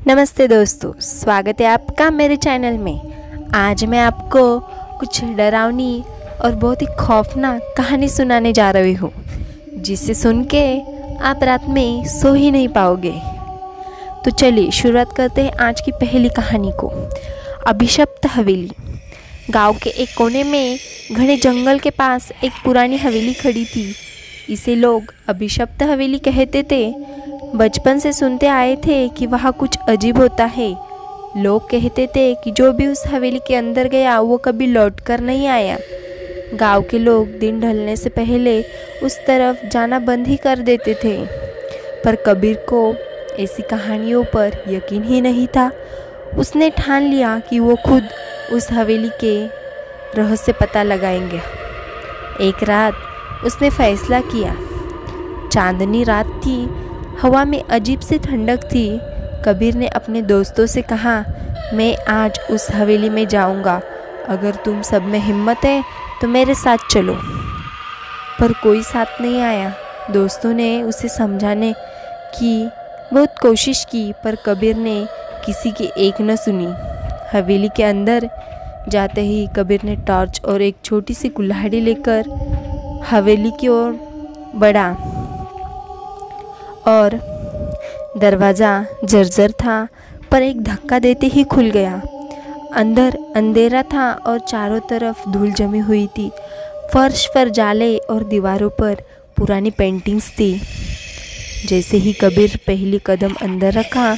नमस्ते दोस्तों, स्वागत है आपका मेरे चैनल में। आज मैं आपको कुछ डरावनी और बहुत ही खौफनाक कहानी सुनाने जा रही हूँ, जिसे सुन के आप रात में सो ही नहीं पाओगे। तो चलिए शुरुआत करते हैं आज की पहली कहानी को। अभिशप्त हवेली। गांव के एक कोने में घने जंगल के पास एक पुरानी हवेली खड़ी थी। इसे लोग अभिशप्त हवेली कहते थे। बचपन से सुनते आए थे कि वहाँ कुछ अजीब होता है। लोग कहते थे कि जो भी उस हवेली के अंदर गया वो कभी लौट कर नहीं आया। गांव के लोग दिन ढलने से पहले उस तरफ जाना बंद ही कर देते थे। पर कबीर को ऐसी कहानियों पर यकीन ही नहीं था। उसने ठान लिया कि वो खुद उस हवेली के रहस्य पता लगाएंगे। एक रात उसने फैसला किया। चांदनी रात थी, हवा में अजीब सी ठंडक थी। कबीर ने अपने दोस्तों से कहा, मैं आज उस हवेली में जाऊंगा। अगर तुम सब में हिम्मत है तो मेरे साथ चलो। पर कोई साथ नहीं आया। दोस्तों ने उसे समझाने की बहुत कोशिश की, पर कबीर ने किसी की एक न सुनी। हवेली के अंदर जाते ही कबीर ने टॉर्च और एक छोटी सी कुल्हाड़ी लेकर हवेली की ओर बढ़ा और दरवाज़ा जर्जर था, पर एक धक्का देते ही खुल गया। अंदर अंधेरा था और चारों तरफ धूल जमी हुई थी। फर्श पर जाले और दीवारों पर पुरानी पेंटिंग्स थी। जैसे ही कबीर पहली कदम अंदर रखा,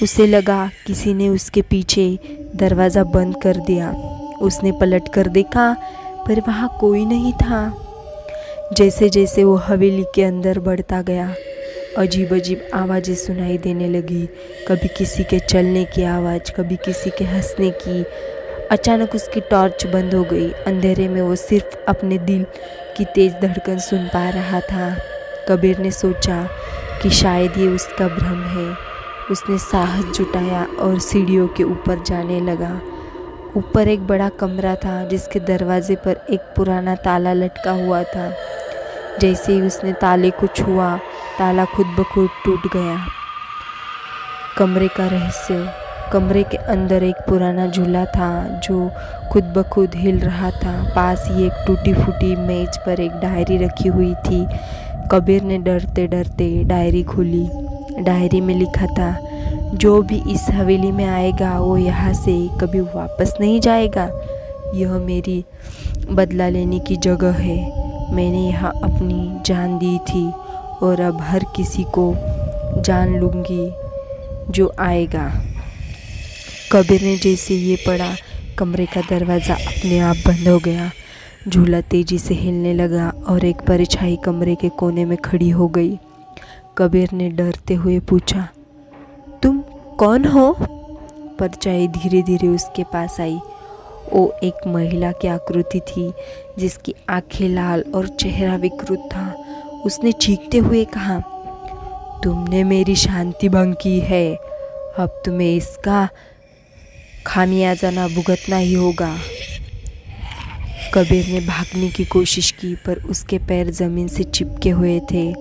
उसे लगा किसी ने उसके पीछे दरवाज़ा बंद कर दिया। उसने पलट कर देखा, पर वहाँ कोई नहीं था। जैसे जैसे वो हवेली के अंदर बढ़ता गया, अजीब अजीब आवाज़ें सुनाई देने लगी। कभी किसी के चलने की आवाज़, कभी किसी के हंसने की। अचानक उसकी टॉर्च बंद हो गई। अंधेरे में वो सिर्फ अपने दिल की तेज़ धड़कन सुन पा रहा था। कबीर ने सोचा कि शायद ये उसका भ्रम है। उसने साहस जुटाया और सीढ़ियों के ऊपर जाने लगा। ऊपर एक बड़ा कमरा था, जिसके दरवाजे पर एक पुराना ताला लटका हुआ था। जैसे ही उसने ताले को छुआ, ताला खुद ब खुद टूट गया। कमरे का रहस्य। कमरे के अंदर एक पुराना झूला था जो खुद ब खुद हिल रहा था। पास ही एक टूटी फूटी मेज पर एक डायरी रखी हुई थी। कबीर ने डरते डरते डायरी खोली। डायरी में लिखा था, जो भी इस हवेली में आएगा वो यहाँ से कभी वापस नहीं जाएगा। यह मेरी बदला लेने की जगह है। मैंने यहाँ अपनी जान दी थी और अब हर किसी को जान लूँगी जो आएगा। कबीर ने जैसे ये पढ़ा, कमरे का दरवाज़ा अपने आप बंद हो गया। झूला तेजी से हिलने लगा और एक परछाई कमरे के कोने में खड़ी हो गई। कबीर ने डरते हुए पूछा, तुम कौन हो? परछाई धीरे धीरे उसके पास आई। वो एक महिला की आकृति थी, जिसकी आंखें लाल और चेहरा विकृत था। उसने चीखते हुए कहा, तुमने मेरी शांति भंग की है। अब तुम्हें इसका खामियाजा ना भुगतना ही होगा। कबीर ने भागने की कोशिश की, पर उसके पैर जमीन से चिपके हुए थे।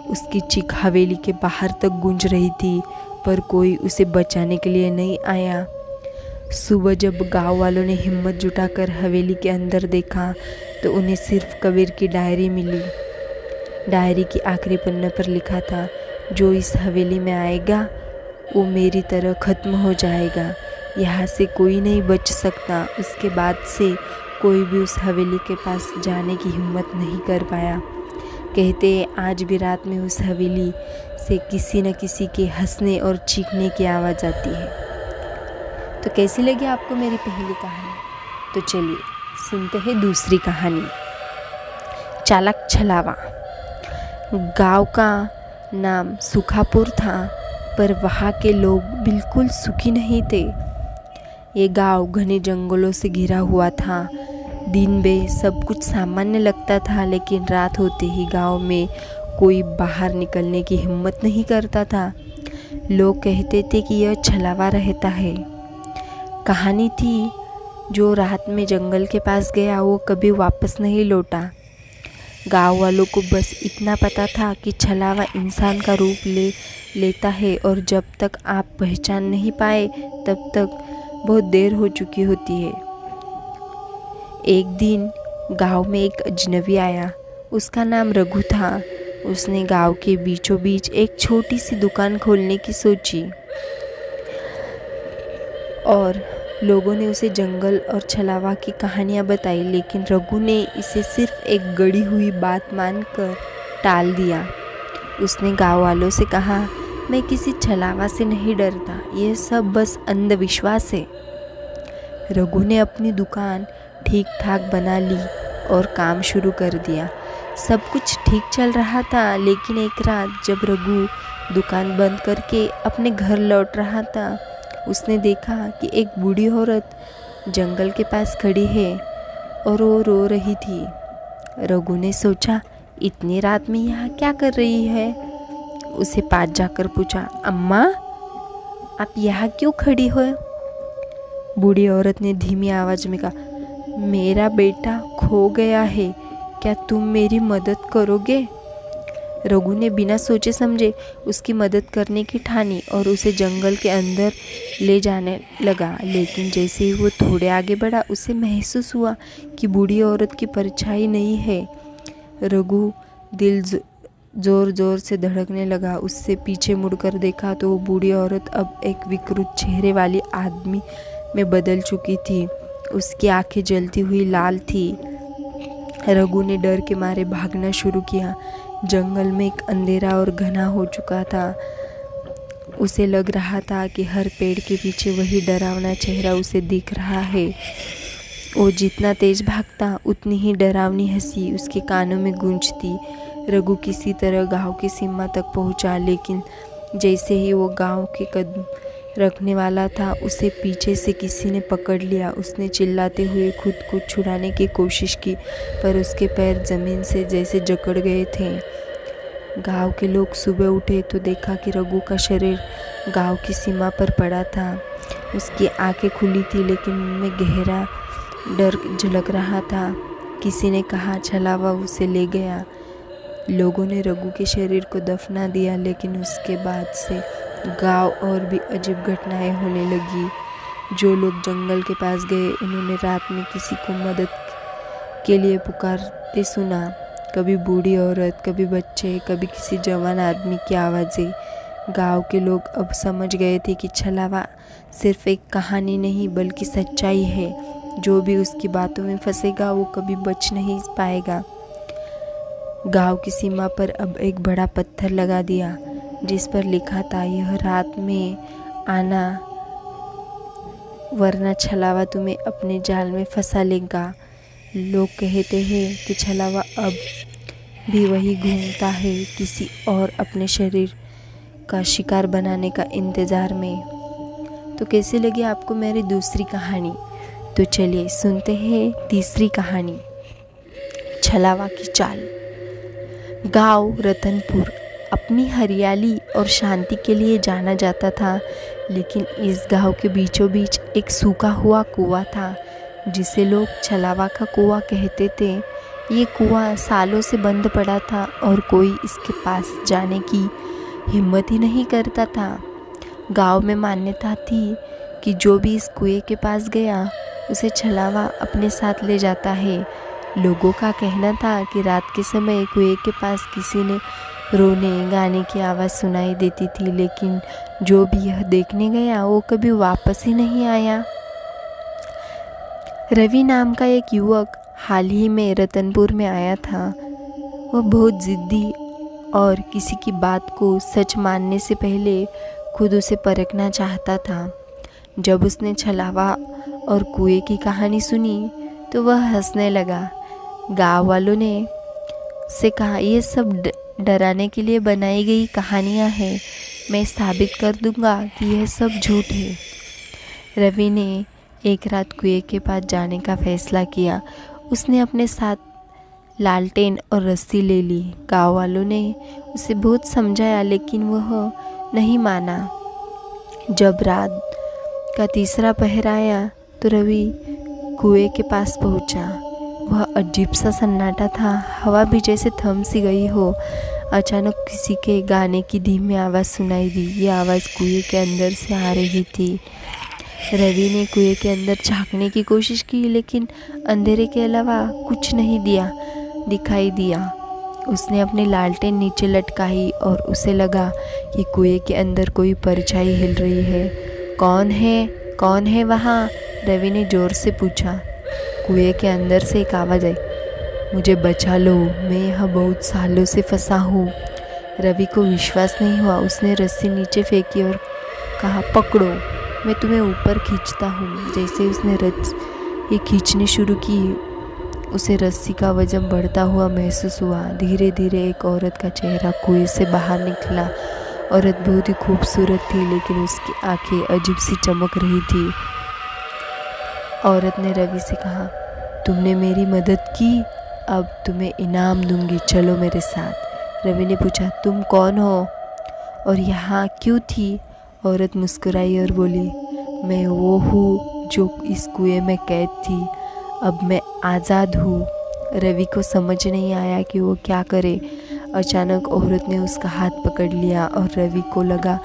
उसकी चीख हवेली के बाहर तक गूंज रही थी, पर कोई उसे बचाने के लिए नहीं आया। सुबह जब गांव वालों ने हिम्मत जुटाकर हवेली के अंदर देखा, तो उन्हें सिर्फ कबीर की डायरी मिली। डायरी की आखिरी पन्ने पर लिखा था, जो इस हवेली में आएगा वो मेरी तरह ख़त्म हो जाएगा। यहाँ से कोई नहीं बच सकता। उसके बाद से कोई भी उस हवेली के पास जाने की हिम्मत नहीं कर पाया। कहते हैं आज भी रात में उस हवेली से किसी न किसी के हंसने और चीखने की आवाज़ आती है। तो कैसी लगी आपको मेरी पहली कहानी? तो चलिए सुनते हैं दूसरी कहानी। चालाक छलावा। गांव का नाम सुखापुर था, पर वहाँ के लोग बिल्कुल सुखी नहीं थे। ये गांव घने जंगलों से घिरा हुआ था। दिन में सब कुछ सामान्य लगता था, लेकिन रात होते ही गांव में कोई बाहर निकलने की हिम्मत नहीं करता था। लोग कहते थे कि यह छलावा रहता है। कहानी थी, जो रात में जंगल के पास गया वो कभी वापस नहीं लौटा। गांव वालों को बस इतना पता था कि छलावा इंसान का रूप लेता है और जब तक आप पहचान नहीं पाए तब तक बहुत देर हो चुकी होती है। एक दिन गांव में एक अजनबी आया। उसका नाम रघु था। उसने गांव के बीचों बीच एक छोटी सी दुकान खोलने की सोची और लोगों ने उसे जंगल और छलावा की कहानियां बताई, लेकिन रघु ने इसे सिर्फ एक गढ़ी हुई बात मानकर टाल दिया। उसने गांव वालों से कहा, मैं किसी छलावा से नहीं डरता, यह सब बस अंधविश्वास है। रघु ने अपनी दुकान ठीक ठाक बना ली और काम शुरू कर दिया। सब कुछ ठीक चल रहा था, लेकिन एक रात जब रघु दुकान बंद करके अपने घर लौट रहा था, उसने देखा कि एक बूढ़ी औरत जंगल के पास खड़ी है और वो रो रही थी। रघु ने सोचा, इतनी रात में यहाँ क्या कर रही है? उसे पास जाकर पूछा, अम्मा आप यहाँ क्यों खड़ी हो? बूढ़ी औरत ने धीमी आवाज में कहा, मेरा बेटा खो गया है, क्या तुम मेरी मदद करोगे? रघु ने बिना सोचे समझे उसकी मदद करने की ठानी और उसे जंगल के अंदर ले जाने लगा। लेकिन जैसे ही वो थोड़े आगे बढ़ा, उसे महसूस हुआ कि बूढ़ी औरत की परछाई नहीं है। रघु दिल जोर जोर से धड़कने लगा। उससे पीछे मुड़कर देखा तो वो बूढ़ी औरत अब एक विकृत चेहरे वाली आदमी में बदल चुकी थी। उसकी आंखें जलती हुई लाल थी। रघु ने डर के मारे भागना शुरू किया। जंगल में एक अंधेरा और घना हो चुका था। उसे लग रहा था कि हर पेड़ के पीछे वही डरावना चेहरा उसे दिख रहा है। वो जितना तेज भागता, उतनी ही डरावनी हंसी उसके कानों में गूंजती। रघु किसी तरह गांव की सीमा तक पहुंचा, लेकिन जैसे ही वो गांव के कदम रखने वाला था, उसे पीछे से किसी ने पकड़ लिया। उसने चिल्लाते हुए खुद को छुड़ाने की कोशिश की, पर उसके पैर जमीन से जैसे जकड़ गए थे। गांव के लोग सुबह उठे तो देखा कि रघु का शरीर गांव की सीमा पर पड़ा था। उसकी आंखें खुली थी, लेकिन उनमें गहरा डर झलक रहा था। किसी ने कहा, छलावा उसे ले गया। लोगों ने रघु के शरीर को दफना दिया, लेकिन उसके बाद से गांव और भी अजीब घटनाएं होने लगी। जो लोग जंगल के पास गए, उन्होंने रात में किसी को मदद के लिए पुकारते सुना। कभी बूढ़ी औरत, कभी बच्चे, कभी किसी जवान आदमी की आवाज़ें। गांव के लोग अब समझ गए थे कि छलावा सिर्फ एक कहानी नहीं बल्कि सच्चाई है। जो भी उसकी बातों में फंसेगा वो कभी बच नहीं पाएगा। गांव की सीमा पर अब एक बड़ा पत्थर लगा दिया, जिस पर लिखा था, यह रात में आना वरना छलावा तुम्हें अपने जाल में फंसा लेगा। लोग कहते हैं कि छलावा अब भी वही घूमता है, किसी और अपने शरीर का शिकार बनाने का इंतज़ार में। तो कैसी लगी आपको मेरी दूसरी कहानी? तो चलिए सुनते हैं तीसरी कहानी, छलावा की चाल। गांव रतनपुर अपनी हरियाली और शांति के लिए जाना जाता था, लेकिन इस गांव के बीचों बीच एक सूखा हुआ कुआं था, जिसे लोग छलावा का कुआं कहते थे। ये कुआं सालों से बंद पड़ा था और कोई इसके पास जाने की हिम्मत ही नहीं करता था। गांव में मान्यता थी कि जो भी इस कुएं के पास गया, उसे छलावा अपने साथ ले जाता है। लोगों का कहना था कि रात के समय कुएं के पास किसी ने रोने गाने की आवाज़ सुनाई देती थी, लेकिन जो भी यह देखने गया वो कभी वापस ही नहीं आया। रवि नाम का एक युवक हाल ही में रतनपुर में आया था। वह बहुत ज़िद्दी और किसी की बात को सच मानने से पहले खुद उसे परखना चाहता था। जब उसने छलावा और कुएं की कहानी सुनी तो वह हंसने लगा। गांव वालों ने से कहा, ये सब डराने के लिए बनाई गई कहानियाँ हैं। मैं साबित कर दूंगा कि यह सब झूठ है। रवि ने एक रात कुएं के पास जाने का फैसला किया। उसने अपने साथ लालटेन और रस्सी ले ली। गांव वालों ने उसे बहुत समझाया, लेकिन वह नहीं माना। जब रात का तीसरा पहर आया तो रवि कुएं के पास पहुंचा। वह अजीब सा सन्नाटा था, हवा भी जैसे थम सी गई हो। अचानक किसी के गाने की धीमी आवाज़ सुनाई दी। ये आवाज़ कुएं के अंदर से आ रही थी। रवि ने कुएं के अंदर झांकने की कोशिश की, लेकिन अंधेरे के अलावा कुछ नहीं दिखाई दिया। उसने अपनी लालटेन नीचे लटकाई और उसे लगा कि कुएं के अंदर कोई परछाई हिल रही है। कौन है वहाँ? रवि ने जोर से पूछा। कुएं के अंदर से एक आवाज़ आई, मुझे बचा लो, मैं यहाँ बहुत सालों से फंसा हूँ। रवि को विश्वास नहीं हुआ। उसने रस्सी नीचे फेंकी और कहा, पकड़ो, मैं तुम्हें ऊपर खींचता हूँ। जैसे उसने ये खींचनी शुरू की, उसे रस्सी का वजन बढ़ता हुआ महसूस हुआ। धीरे धीरे एक औरत का चेहरा कुएं से बाहर निकला। औरत बहुत ही खूबसूरत थी, लेकिन उसकी आंखें अजीब सी चमक रही थी। औरत ने रवि से कहा, तुमने मेरी मदद की, अब तुम्हें इनाम दूंगी, चलो मेरे साथ। रवि ने पूछा, तुम कौन हो और यहाँ क्यों थी? औरत मुस्कुराई और बोली, मैं वो हूँ जो इस कुएं में कैद थी, अब मैं आज़ाद हूँ। रवि को समझ नहीं आया कि वो क्या करे। अचानक औरत ने उसका हाथ पकड़ लिया और रवि को लगा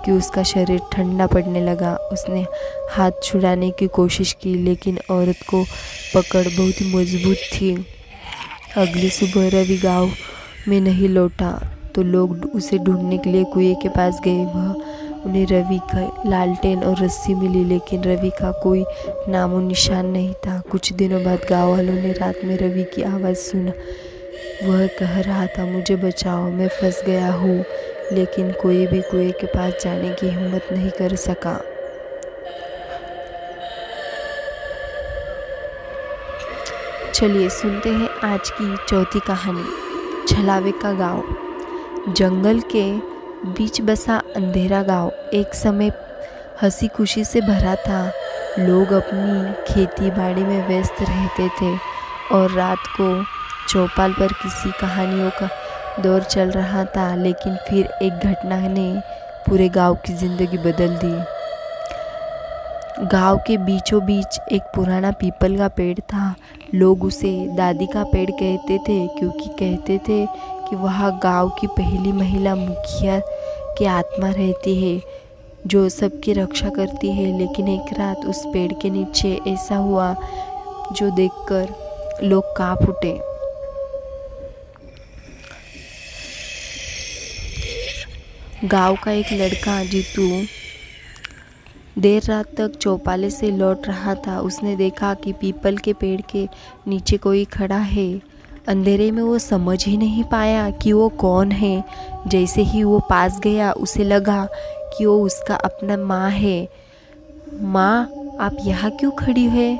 कि उसका शरीर ठंडा पड़ने लगा। उसने हाथ छुड़ाने की कोशिश की, लेकिन औरत को पकड़ बहुत ही मजबूत थी। अगली सुबह रवि गांव में नहीं लौटा तो लोग उसे ढूंढने के लिए कुएं के पास गए। उन्हें रवि का लालटेन और रस्सी मिली, लेकिन रवि का कोई नामो निशान नहीं था। कुछ दिनों बाद गाँव वालों ने रात में रवि की आवाज़ सुना। वह कह रहा था, मुझे बचाओ, मैं फंस गया हूँ। लेकिन कोई भी कुएं के पास जाने की हिम्मत नहीं कर सका। चलिए सुनते हैं आज की चौथी कहानी, छलावे का गांव। जंगल के बीच बसा अंधेरा गांव एक समय हंसी खुशी से भरा था। लोग अपनी खेती बाड़ी में व्यस्त रहते थे और रात को चौपाल पर किसी कहानियों का दौर चल रहा था। लेकिन फिर एक घटना ने पूरे गांव की जिंदगी बदल दी। गांव के बीचों बीच एक पुराना पीपल का पेड़ था। लोग उसे दादी का पेड़ कहते थे, क्योंकि कहते थे कि वहाँ गांव की पहली महिला मुखिया की आत्मा रहती है जो सबकी रक्षा करती है। लेकिन एक रात उस पेड़ के नीचे ऐसा हुआ जो देखकर लोग कांप उठे। गांव का एक लड़का जीतू देर रात तक चौपाले से लौट रहा था। उसने देखा कि पीपल के पेड़ के नीचे कोई खड़ा है। अंधेरे में वो समझ ही नहीं पाया कि वो कौन है। जैसे ही वो पास गया, उसे लगा कि वो उसका अपना माँ है। माँ, आप यहाँ क्यों खड़ी है?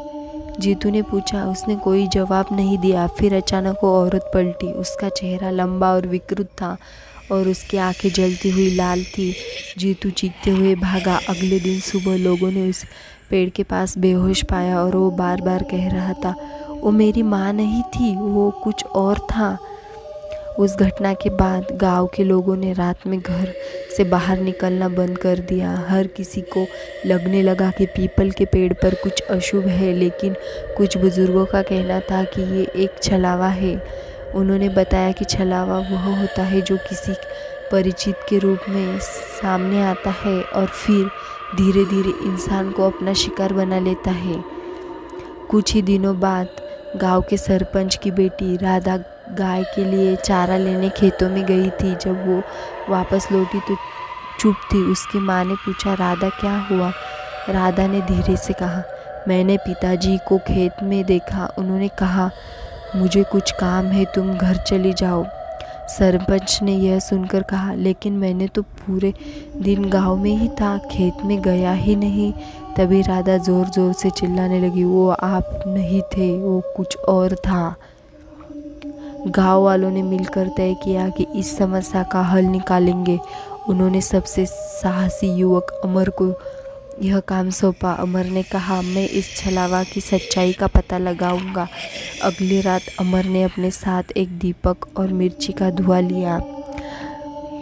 जीतू ने पूछा। उसने कोई जवाब नहीं दिया। फिर अचानक वो औरत पलटी। उसका चेहरा लंबा और विकृत था और उसकी आंखें जलती हुई लाल थी। जीतू चीखते हुए भागा। अगले दिन सुबह लोगों ने उस पेड़ के पास बेहोश पाया और वो बार बार कह रहा था, वो मेरी माँ नहीं थी, वो कुछ और था। उस घटना के बाद गांव के लोगों ने रात में घर से बाहर निकलना बंद कर दिया। हर किसी को लगने लगा कि पीपल के पेड़ पर कुछ अशुभ है, लेकिन कुछ बुजुर्गों का कहना था कि ये एक छलावा है। उन्होंने बताया कि छलावा वह होता है जो किसी परिचित के रूप में सामने आता है और फिर धीरे धीरे इंसान को अपना शिकार बना लेता है। कुछ ही दिनों बाद गांव के सरपंच की बेटी राधा गाय के लिए चारा लेने खेतों में गई थी। जब वो वापस लौटी तो चुप थी। उसकी माँ ने पूछा, राधा क्या हुआ? राधा ने धीरे से कहा, मैंने पिताजी को खेत में देखा, उन्होंने कहा मुझे कुछ काम है, तुम घर चली जाओ। सरपंच ने यह सुनकर कहा, लेकिन मैंने तो पूरे दिन गांव में ही था, खेत में गया ही नहीं। तभी राधा जोर जोर से चिल्लाने लगी, वो आप नहीं थे, वो कुछ और था। गांव वालों ने मिलकर तय किया कि इस समस्या का हल निकालेंगे। उन्होंने सबसे साहसी युवक अमर को यह काम सौंपा। अमर ने कहा, मैं इस छलावा की सच्चाई का पता लगाऊंगा। अगली रात अमर ने अपने साथ एक दीपक और मिर्ची का धुआं लिया।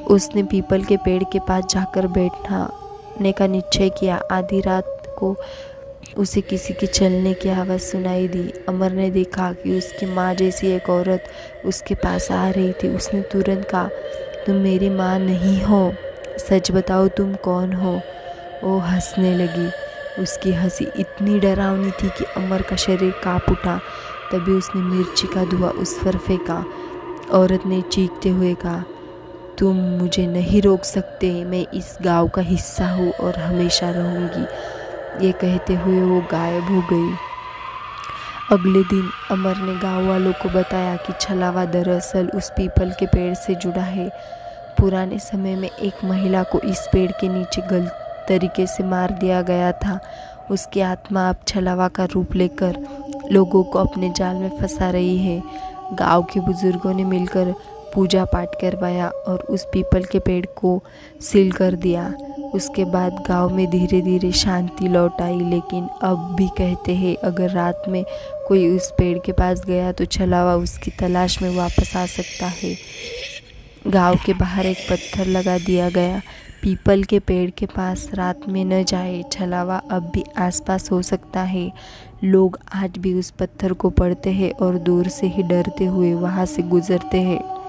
उसने पीपल के पेड़ के पास जाकर बैठने का निश्चय किया। आधी रात को उसे किसी के चलने की आवाज़ सुनाई दी। अमर ने देखा कि उसकी माँ जैसी एक औरत उसके पास आ रही थी। उसने तुरंत कहा, तुम मेरी माँ नहीं हो, सच बताओ तुम कौन हो। वो हंसने लगी। उसकी हंसी इतनी डरावनी थी कि अमर का शरीर काँप उठा। तभी उसने मिर्ची का धुआं उस पर फेंका। औरत ने चीखते हुए कहा, तुम मुझे नहीं रोक सकते, मैं इस गांव का हिस्सा हूँ और हमेशा रहूँगी। ये कहते हुए वो गायब हो गई। अगले दिन अमर ने गांव वालों को बताया कि छलावा दरअसल उस पीपल के पेड़ से जुड़ा है। पुराने समय में एक महिला को इस पेड़ के नीचे गलत तरीके से मार दिया गया था। उसकी आत्मा अब छलावा का रूप लेकर लोगों को अपने जाल में फंसा रही है। गांव के बुजुर्गों ने मिलकर पूजा पाठ करवाया और उस पीपल के पेड़ को सील कर दिया। उसके बाद गांव में धीरे धीरे शांति लौट आई। लेकिन अब भी कहते हैं अगर रात में कोई उस पेड़ के पास गया तो छलावा उसकी तलाश में वापस आ सकता है। गांव के बाहर एक पत्थर लगा दिया गया। पीपल के पेड़ के पास रात में न जाए, छलावा अब भी आसपास हो सकता है। लोग आज भी उस पत्थर को पढ़ते हैं और दूर से ही डरते हुए वहां से गुजरते हैं।